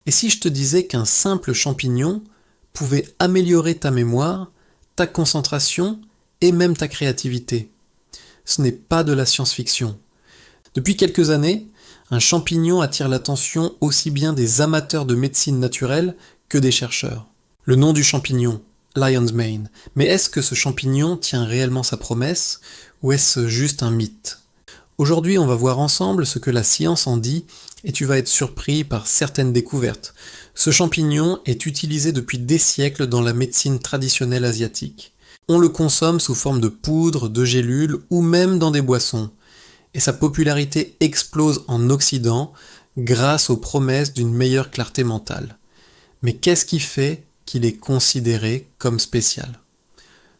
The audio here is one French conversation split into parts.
Et si je te disais qu'un simple champignon pouvait améliorer ta mémoire, ta concentration et même ta créativité? Ce n'est pas de la science-fiction. Depuis quelques années, un champignon attire l'attention aussi bien des amateurs de médecine naturelle que des chercheurs. Le nom du champignon, Lion's Mane. Mais est-ce que ce champignon tient réellement sa promesse ou est-ce juste un mythe? Aujourd'hui, on va voir ensemble ce que la science en dit et tu vas être surpris par certaines découvertes. Ce champignon est utilisé depuis des siècles dans la médecine traditionnelle asiatique. On le consomme sous forme de poudre, de gélules ou même dans des boissons. Et sa popularité explose en Occident grâce aux promesses d'une meilleure clarté mentale. Mais qu'est-ce qui fait qu'il est considéré comme spécial?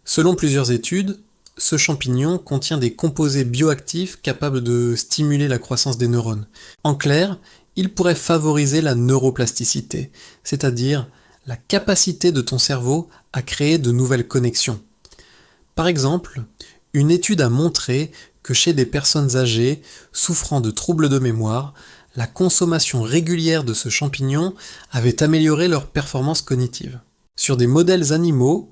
Selon plusieurs études, ce champignon contient des composés bioactifs capables de stimuler la croissance des neurones. En clair, il pourrait favoriser la neuroplasticité, c'est-à-dire la capacité de ton cerveau à créer de nouvelles connexions. Par exemple, une étude a montré que chez des personnes âgées souffrant de troubles de mémoire, la consommation régulière de ce champignon avait amélioré leur performance cognitive. Sur des modèles animaux,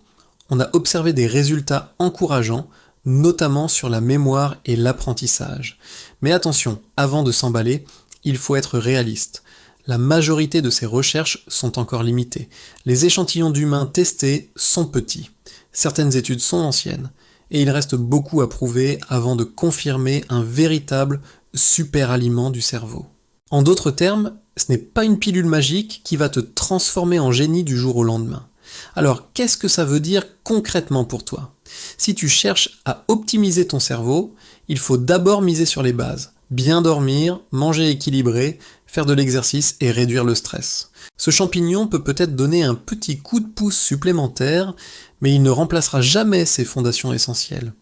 on a observé des résultats encourageants, notamment sur la mémoire et l'apprentissage. Mais attention, avant de s'emballer, il faut être réaliste. La majorité de ces recherches sont encore limitées. Les échantillons d'humains testés sont petits. Certaines études sont anciennes, et il reste beaucoup à prouver avant de confirmer un véritable super-aliment du cerveau. En d'autres termes, ce n'est pas une pilule magique qui va te transformer en génie du jour au lendemain. Alors, qu'est-ce que ça veut dire concrètement pour toi? Si tu cherches à optimiser ton cerveau, il faut d'abord miser sur les bases. Bien dormir, manger équilibré, faire de l'exercice et réduire le stress. Ce champignon peut peut-être donner un petit coup de pouce supplémentaire, mais il ne remplacera jamais ses fondations essentielles.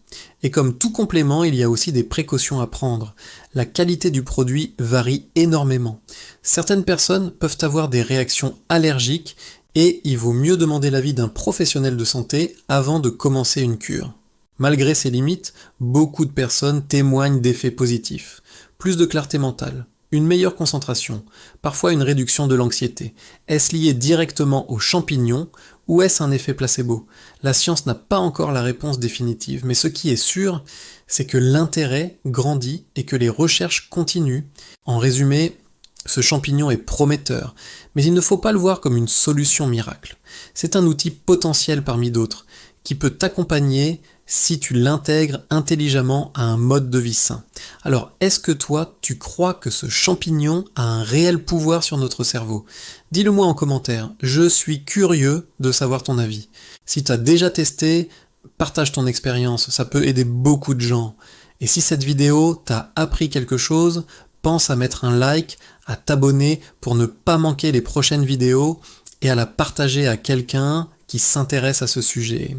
Et comme tout complément, il y a aussi des précautions à prendre. La qualité du produit varie énormément. Certaines personnes peuvent avoir des réactions allergiques et il vaut mieux demander l'avis d'un professionnel de santé avant de commencer une cure. Malgré ces limites, beaucoup de personnes témoignent d'effets positifs. Plus de clarté mentale, une meilleure concentration, parfois une réduction de l'anxiété. Est-ce lié directement aux champignons ou est-ce un effet placebo? La science n'a pas encore la réponse définitive, mais ce qui est sûr, c'est que l'intérêt grandit et que les recherches continuent. En résumé, ce champignon est prometteur, mais il ne faut pas le voir comme une solution miracle. C'est un outil potentiel parmi d'autres, qui peut t'accompagner si tu l'intègres intelligemment à un mode de vie sain. Alors, est-ce que toi, tu crois que ce champignon a un réel pouvoir sur notre cerveau? Dis-le moi en commentaire, je suis curieux de savoir ton avis. Si tu as déjà testé, partage ton expérience, ça peut aider beaucoup de gens. Et si cette vidéo t'a appris quelque chose, pense à mettre un like, à t'abonner pour ne pas manquer les prochaines vidéos et à la partager à quelqu'un qui s'intéresse à ce sujet.